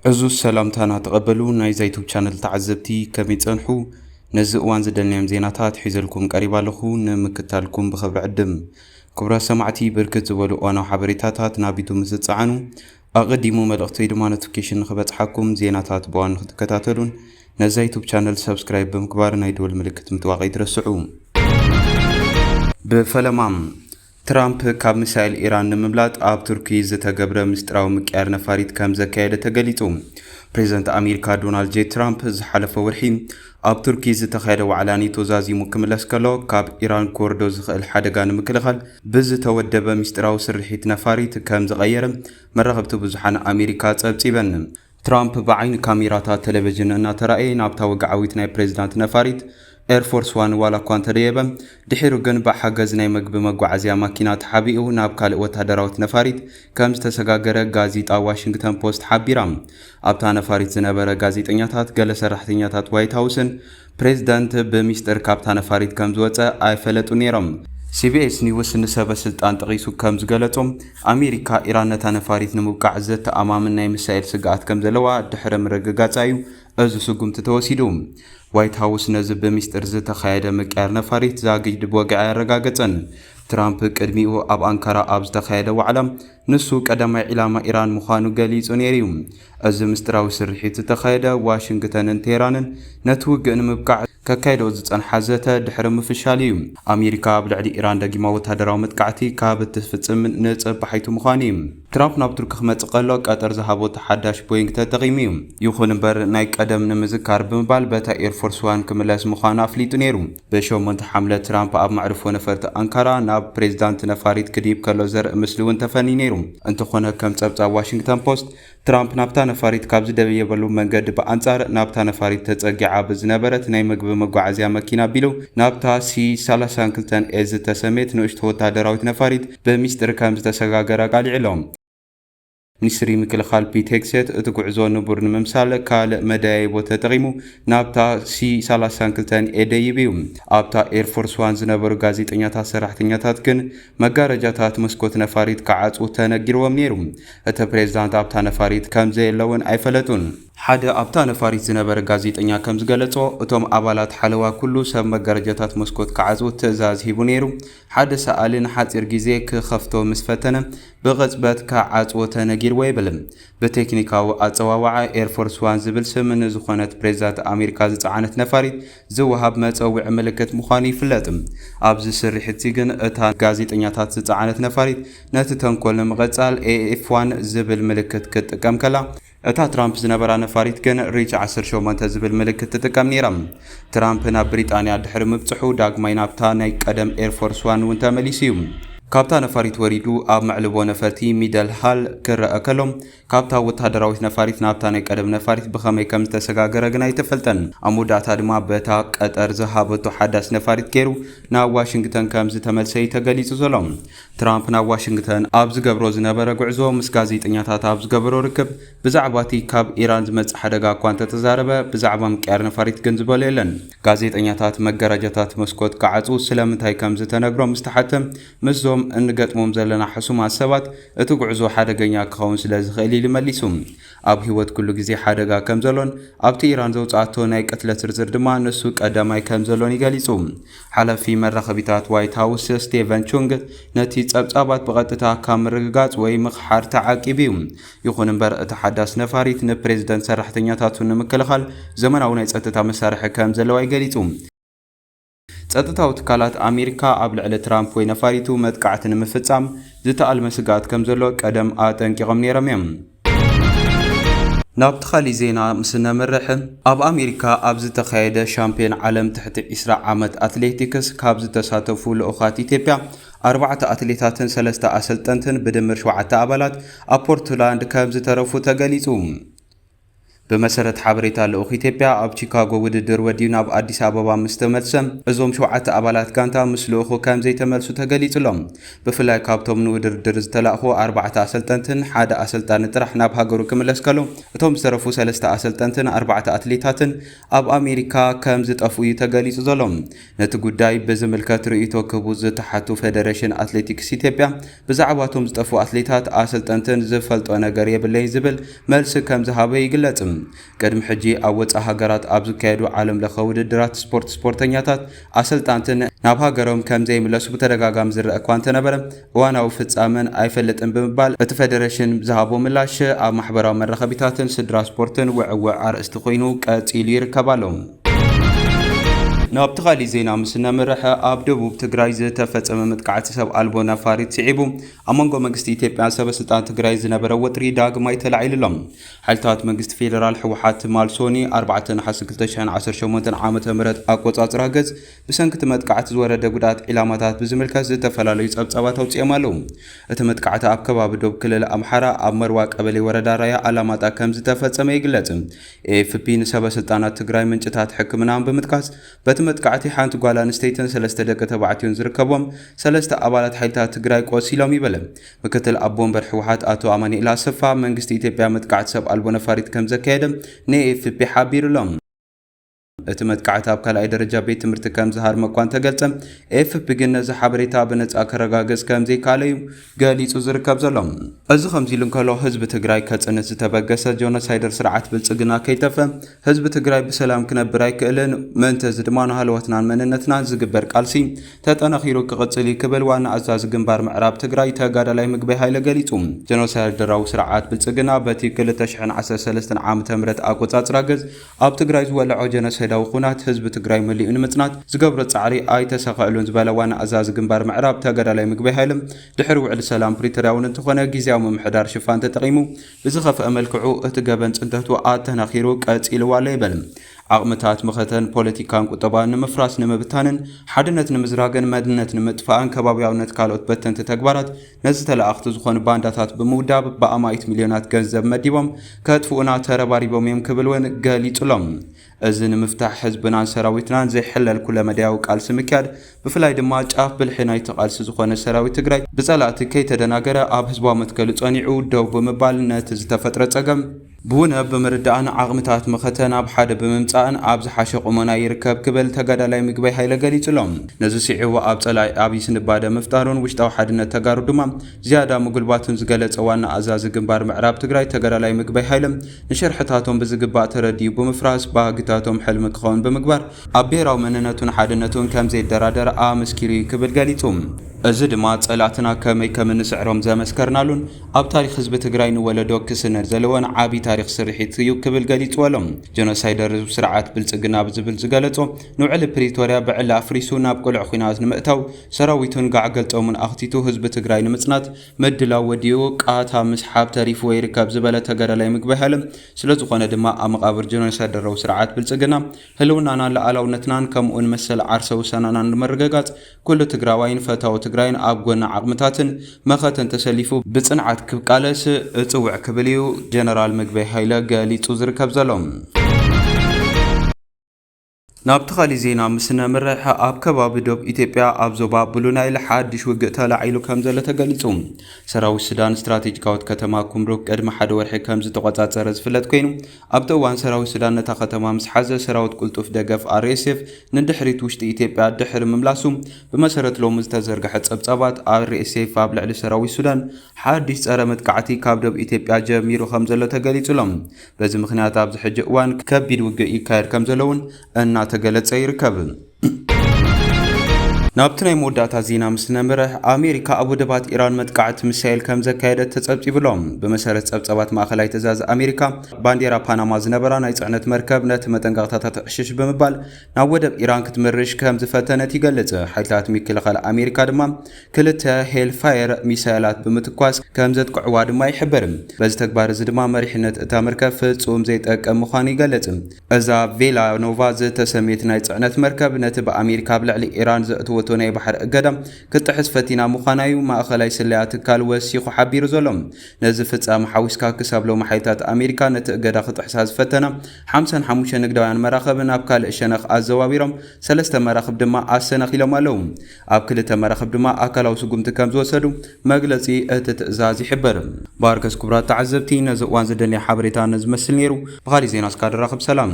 عزو السلام تانا تقبلوا نايزا يوتيوب شانل تعزبتي كمي تصنحو نزقوان زدنيام زيناتات حيزلكم قريبا لخون مكتالكم بخبر عدم كبرا سمعتي بركت زبالو وانا حبريتاتات نابيتو مستصعانو اقدمو ملغتي دما نوتيفيكيشن نخبصحكم زيناتات بوان نتكتاتلون نزا يوتيوب شانل سبسكرايب بمكبار نايدول ملكت متواقع يدرسعو بفلمام ترامب كاب مسائل إيران نمبلات آب تركي زتقبر مستراو مكيار نفاريت كام زكاية تقليتو بريزنت أمريكا دونالد جي ترامب زحلف ورحيم آب تركي زتخير وعلاني توزازي مكمل اسكالو كاب إيران كوردو زخل حدقان مكلخل بز تودب مستراو سرحيت نفاريت كام زغير مرغبتو بزحان أمريكا تبتيبن ترامب بعين كاميرات تلفزيون ناترأي نابتا وقعويتنا بريزنت نفاريت اير فورس 1 والا كوان تريبا دحيرو جن بحجز ناي مغب مغعزيا ماكينات حبيئو ناب كال وتادراوت نفاريت كمز تسغاغره غازيطا واشنطن بوست حبيرام ابتا نفاريت زنبره غازيطنياتات ገለ ሰራሕተኛታት ዋይት ሃውስን ፕሬዝዳንት በሚስጥር ካፕታ ነፋሪት ከምዝ ወፀ አይፈለጡ ነይሮም ሲቢኤስ ኒውስ ንሰበ ስልጣን ጠቂሱ ከምዝ ገለጾም አሜሪካ ኢራን ነታ ነፋሪት ንምውቃዕ ዘተኣማምን ናይ ሚሳኤል ስጋት ከም ዘለዋ ድሕረ ምርግጋጻዩ እዚ ስጉምቲ ተወሲዱ ዋይት ሃውስ ነዚ በሚስጥር ዝተኻየደ መቃር ነፋሪት ዛግጅ በወግዓ ያረጋገጸን ትራምፕ ቅድሚኡ ኣብ አንካራ ኣብ ዝተኻየደ ዋዕላ ንሱ ቀዳማይ ኢላማ ኢራን ምዃኑ ገሊጹ ነይሩ እዚ ምስጥራዊ ስርሒት ዝተኻየደ ዋሽንግተንን ቴህራንን ነቲ ውግእ ንምብቃዕ ከካይዶ ዝጸንሐ ዘተ ድሕሪ ምፍሻል እዩ ኣሜሪካ ኣብ ልዕሊ ኢራን ደጊማ ወታደራዊ መጥቃዕቲ ካብ እትፍጽም ንጸባሒቱ ምዃኑ እዩ ትራምፕ ናብ ቱርክ ክመጽእ ከሎ ቀጠር ዝሃቦ ተሓዳሽ ቦይንግ ተጠቒሙ እዩ ይኹን እምበር ናይ ቀደም ንምዝካር ብምባል በታ ኤር ፎርስ 1 ክምለስ ምዃኑ ኣፍሊጡ ነይሩ በ8 ሐምለ ትራምፕ ኣብ ማዕርፎ ነፈርቲ አንካራ ናብ ፕሬዝዳንት ነፋሪት ክዲብ ከሎ ዘርኢ ምስሊ እውን ተፈኒ ነይሩ እንተኾነ ከም ጸብጻብ ዋሽንግተን ፖስት ትራምፕ ናብታ ነፋሪት ካብ ዝደበየበሉ መንገዲ በአንጻር ናብታ ነፋሪት ተጸጊዓ ብዝነበረት ናይ ምግቢ መጓዓዝያ መኪና ቢሉ ናብታ C32 ኤዝ ተሰሜት ንእሽቶ ወታደራዊት ነፋሪት በሚስጥር ከም ዝተሰጋገረ ቃሊዕሎም ሚኒስትሪ ምክልኻል ፒት ሄግሴት እቲ ጉዕዞ ንቡር ንምምሳል ካልእ መደያይቦ ተጠቒሙ ናብታ C32 ኤደይብ እዩ ኣብታ ኤር ፎርስ 1 ዝነበሩ ጋዜጠኛታት ሰራሕተኛታት ግን መጋረጃታት መስኮት ነፋሪት ክዓጽው ተነጊርዎም ነይሩ እቲ ፕሬዝዳንት ኣብታ ነፋሪት ከም ዘየለውን ኣይፈለጡን ሓደ ኣብታ ነፋሪት ዝነበረ ጋዜጠኛ ከም ዝገለጾ እቶም ኣባላት ሓለዋ ኩሉ ሰብ መጋረጃታት መስኮት ክዓጽው ትእዛዝ ሂቡ ነይሩ ሓደ ሰኣልን ሓጺር ግዜ ክኸፍቶ ምስ ፈተነ ብቕጽበት ክዓጽዎ ተነጊርዎ ይብልም ብቴክኒካዊ ኣጸዋውዓ ኤር ፎርስ 1 ዝብል ስም ንዝኾነት ፕሬዝዳንት ኣሜሪካ ዝጸዓነት ነፋሪት ዝወሃብ መጸውዒ ምልክት ምዃኑ ይፍለጥ ኣብዚ ስርሒት ግን እታ ጋዜጠኛታት ዝጸዓነት ነፋሪት ነቲ ተንኮል ንምቕጻል AF1 ዝብል ምልክት ክትጥቀም ከላ እታ ትራምፕ ዝነበራ ነፋሪት ግን ሪች 18 ዝብል ምልክት ትጥቀም ነይራ ትራምፕ ናብ ብሪጣንያ ድሕሪ ምብጽሑ ዳግማይ ናብታ ናይ ቀደም ኤር ፎርስ 1 እውን ተመሊሱ እዩ ካብታ ነፋሪት ወሪዱ ኣብ መዕልቦ ነፈርቲ ሚደል ሃል ክረአ ከሎም ካብታ ወታደራዊት ነፋሪት ናብታ ናይ ቀደም ነፋሪት ብኸመይ ከም ዝተሰጋገረ ግን ኣይተፈልጠን ኣብ መወዳእታ ድማ በታ ቀጠር ዝሃበቶ ሓዳስ ነፋሪት ገይሩ ናብ ዋሽንግተን ከም ዝተመልሰ ተገሊጹ ዘሎ ትራምፕ ናብ ዋሽንግተን ኣብ ዝገብሮ ዝነበረ ጉዕዞ ምስ ጋዜጠኛታት ኣብ ዝገብሮ ርክብ ብዛዕባ እቲ ካብ ኢራን ዝመጽእ ሓደጋ እኳ እንተተዛረበ ብዛዕባ ምቅያር ነፋሪት ግን ዝበሎ የለን ጋዜጠኛታት መጋረጃታት መስኮት ክዓጽው ስለምንታይ ከም ዝተነግሮም ምስተሓተም ምስዞም እንገጥሞም ዘለና ሕሱማት ሰባት እቲ ጉዕዞ ሓደገኛ ክኸውን ስለ ዝኽእል ይመሊሱ ኣብ ህይወት ኩሉ ግዜ ሓደጋ ከም ዘሎን ኣብቲ ኢራን ዘውጻእቶ ናይ ቅትለት ዝርዝር ድማ ንሱ ቀዳማይ ከም ዘሎን ይገሊጹ ሓላፊ መራኸቢታት ዋይት ሃውስ ስቴቨን ቹንግ ነቲ ጸብጻባት ብቐጥታ ካብ ምርግጋጽ ወይ ምኽሓር ተዓቂቡ እዩ ይኹን እምበር እቲ ሓዳስ ነፋሪት ንፕሬዝደንት ሰራሕተኛታቱ ንምክልኻል ዘመናዊ ናይ ጸጥታ መሳርሒ ከም ዘለዋ ይገሊጹ ጸጥታዊ ትካላት ኣሜሪካ ኣብ ልዕሊ ትራምፕ ወይ ነፋሪቱ መጥቃዕቲ ንምፍጻም ዝተኣልመ ስጋት ከም ዘሎ ቀደም ኣጠንቂቖም ነይሮም እዮም ናብ ተኻሊ ዜና ምስ ነመርሕ ኣብ ኣሜሪካ ኣብ ዝተኻየደ ሻምፒዮን ዓለም ትሕቲ 20 ዓመት ኣትሌቲክስ ካብ ዝተሳተፉ ልኡኻት ኢትዮጵያ 4 ኣትሌታትን 3 ኣሰልጠንትን ብድምር 7 ኣባላት ኣብ ፖርትላንድ ከም ዝተረፉ ተገሊጹ بمسرت حبريتا لأخ إثيوبيا أب شيكاغو وددر وديو ناب أديس أبابا مستملسم أزوم شوعة أبالات كانتا مسلو أخو كام زي تملسو تغليت لهم بفلاي كابتوم نودر درز تلاخو 4 أسلطنتن حدا أسلطان طرح ناب هاغرو كملسكلو اتوم صرفو 3 أسلطنتن 4 أتليتاتن أب أمريكا كام زطفو تغليت زلهم نت ጉዳይ በዝምልከት ርእይቶ ክቡዝ ተሓቱ ፌደሬሽን አትሌቲክስ ኢትዮጵያ ብዛዕባቶም ዝጠፉ አትሌታት አሰልጠንትን ዝፈልጦ ነገር የብለይ ዝብል መልስ ከም ዝሃበ ይግለጽም ቀድም ሕጂ ኣብ ወፃኢ ሃገራት ኣብ ዝካየዱ ዓለም ለኸ ውድድራት ስፖርተኛታት አሰልጣንትን ናብ ሃገሮም ከም ዘይምለሱ ብተደጋጋሚ ዝረአ እኳ እንተነበረ እዋናዊ ፍጻመን ኣይፈልጥን ብምባል እቲ ፌደሬሽን ዝሃቦ ምላሽ ኣብ ማሕበራዊ መራኸቢታትን ስድራ ስፖርትን ውዕውዕ ኣርእስቲ ኮይኑ ቀፂሉ ይርከባሎ ناب تخالي زينا مسنا مرحة أب دبوب تجراي تفت أمام متقعد سب ألبونا فارد سعيبو أمانجو مجلس إثيوبيا سب سلطان تجراي نبرة وتري داغ ما يطلع لهم حالتات مجلس فيدرال حوحات مال سوني 4 حسن كلتشان 10 شمونتن عامة مرت أقوى أطراجز بسنك متقعد زورة دجودات علامات بزملكاز تفلالي صبصبات أو تيمالهم متقعد أب كباب دوب كل الأمحرة أب مروك قبل ورد رايا علامات أكمز تفت سمي جلتهم FP سب سلطان تجراي من جتات حكمنا بمتقعد متقعتي حانت قالان ستيتن 3 دقة تبعتين زركبهم 3 أبالات حيتا تجراي قوسيلهم يبلم مكتل أبون برحوحات أتو أماني إلى صفا منجست إثيوبيا متقعد سب ألبونا فارد كم زكادم نيف بحابير لهم اتمتقعت اب كلاي درجه بيت تمرت كم زهار مكوان تገልጸም ኤፍፒ ግን ነዚ ሓበሬታ በነጻ ከረጋገጽ ከም ዘይካለዩ ገሊጹ ዝርከብ ዘሎም እዚ ከምዚ ልንከሎ ህዝብ ትግራይ ከጽንት ዝተበገሰ ጆኖሳይደር ስርዓት ብልጽግና ከይተፈ ህዝብ ትግራይ በሰላም ክነብር ኣይክእልን መንተ ዝድማኑ ሃለወትናን መንነትናን ዝግበር ቃልሲ ተጠናኺሩ ክቅጽል ይክብል ዋና ኣዛዝ ግንባር ምዕራብ ትግራይ ተጋዳላይ ምግበይ ኃይለ ገሊጹ ጆኖሳይደራዊ ስርዓት ብልጽግና በቲ 2013 ዓመተ ምህረት ኣቆጻጽራ ገዝ ኣብ ትግራይ ዝወለዖ ጆኖሳይድ ዳው ኹናት ህዝብ ትግራይ መሊኡን ምጽናት ዝገብረ ጻዕሪ ኣይተሰኻሉን ዝበለዋና ኣዛዝ ግንባር ምዕራብ ተጋዳላይ ምግበይ ኃይለም ድሕሪ ውዕል ሰላም ፕሪቶሪያውን እንትኾነ ግዚያዊ ምምሕዳር ሽፋን ተጠቂሙ ብዝኸፍአ መልክዑ እቲ ገበን ጽንተቱ ኣተናኺሩ ቀጺልዋለ ይበልም عقمتات مختن بوليتيكان قطبان مفراس نمبتانن حدنت نمزراغن مدنت نمطفان كبابياونت كالوت بتنت تكبارات نزت لاخت زخون بانداتات بموداب بأمايت مليونات ገንዘብ መዲቦም ከትፉና ተረባሪቦም የምክብልወን ገሊጽሎም እዝን مفتاح حزبنا ሰራዊትናን ዘይሕለል ኩለ መዳያው ቃልስ ምክያድ ብፍላይ ድማ ጫፍ ብልሕናይ ተቃልስ ዝኾነ ሰራዊት ትግራይ ብጸላእቲ ከይተደናገረ ኣብ ህዝባዊ መትከል ጸኒዑ ደው ብምባል ነቲ ዝተፈጥረ ጸገም بونا بمردان عقمتات مختن اب حدا بممصان اب زحاشه قمنا يركب كبل تغدالاي مغبي حيله غليصلهم نزو سيعو اب صلاي ابي سنباده مفتارون وشتاو حدنا تغارو دما زياده مغلباتن زغلص وانا ازاز جنبار معراب تግራይ تغدالاي مغبي حيلم نشرحتاتهم بزغبا ترديو بمفراس باغتاتهم حلم كخون بمغبار ابيراو مننتون حدنتون كم زي درادر امسكيري كبل غليصوم እዚ ድማ ጸላትና ከመይ ከምንስዕሮም ዘመስከርናሉን ኣብ ታሪኽ ህዝብ ትግራይ ንወለዶ ክስነር ዘለወን ዓቢ ታሪኽ ስርሒት እዩ ክብል ገሊጽወሎም ጆኖሳይደር ስርዓት ብልጽግና ብዝብል ዝገለጾ ንውዕል ፕሪቶሪያ ብዕላ ኣፍሪሱ ናብ ቁልዕ ኹናት ንምእታው ሰራዊቱን ጋዕገልጦምን ኣኽቲቱ ህዝብ ትግራይ ንምጽናት መድላው ወዲኡ ቃታ ምስሓብ ተሪፉ ይርከብ ዝበለ ተገዳላይ ምግበይ ሃለም ስለዝኾነ ድማ ኣብ መቃብር ጆኖሳይደራዊ ስርዓት ብልጽግና ህልውናና ለኣላውነትናን ከምኡን መሰል ዓርሰው ሰናናን መረጋጋጽ ኩሉ ትግራዋይን ፈታው ትግራይን ኣብ ጎና ዓቅምታትን መኸተን ተሰሊፉ ብጽንዓት ክቃለስ እጽውዕ ክብልዩ ጀነራል ምግበይ ኃይለ ገሊጹ ዝርከብ ዘሎም نابتخالي زينا مسنا مرحة أب كباب دوب إثيوبيا أب زوبا بلونا إلى حادش وقت لعيلو كمزة تقليصهم سراو السودان استراتيجيكاوت كتما كمروك قد ما حد ورحي كمزة تقاطات سرز فلت كينو أب دوان سراو السودان نتا ختما مسحزة سراو تقلتو في دقف RSF ندحري توشت إثيوبيا دحر مملاسوم بمسارة لو مزتزرق حد سبصابات RSF أبلع لسراو السودان حادش سرمت كعتي كاب دوب إثيوبيا جميرو خمزة تقليصهم بزي مخنات أب زحجة وان كبير وقع إيكاير كمزلون أن تقلت سيركبن نابتناي موداتا زينا مسنمره أمريكا أبو دبات إيران متقعت مسائل كم زكايدة تتصبتي بلوم بمسارة تتصبت ماخلاي تزاز أمريكا بانديرا باناما زنبران ايتعنت مركب نت متنقاطة تقشش بمبال ناودب إيران كتمرش كم زفتنة يقلت حيثات ميكل خال أمريكا دمام كلتا هيل فاير مسائلات بمتقواس كم زد قعواد ما يحبرم بز تكبار زدما مريحنة اتا مركب فتسوم زيت أكم مخاني قلتم ازا فيلا نوفاز تسميتنا ايتعنت مركب نت بأمريكا بلعلي إيران زأتو ዘውተሮ ናይ ባሕር እገዳ ክትጥሕስ ፈቲና ምዃናዩ ማእኸላይ ስለያ ትካል ወሲኹ ሓቢሩ ዘሎ ነዚ ፍጻመ ሓዊስካ ክሳብ ሎሚ ሓይልታት ኣሜሪካ ነቲ እገዳ ክትጥሕሳ ዝፈተና 55 ንግዳውያን መራኸብ ናብ ካልእ ሸነኽ ኣዘዋዊሮም 3 መራኸብ ድማ ኣሰነኺሎም ኣለዉ ኣብ ክልተ መራኸብ ድማ ኣካላዊ ስጉምቲ ከም ዝወሰዱ መግለጺ እቲ ትእዛዝ ይሕብር ባርከስ ክቡራት ተዓዘብቲ ነዚ እዋን ዝደልየ ሓበሬታ ንዝመስል ነይሩ ብኻሊእ ዜና እስካብ ንራኸብ ሰላም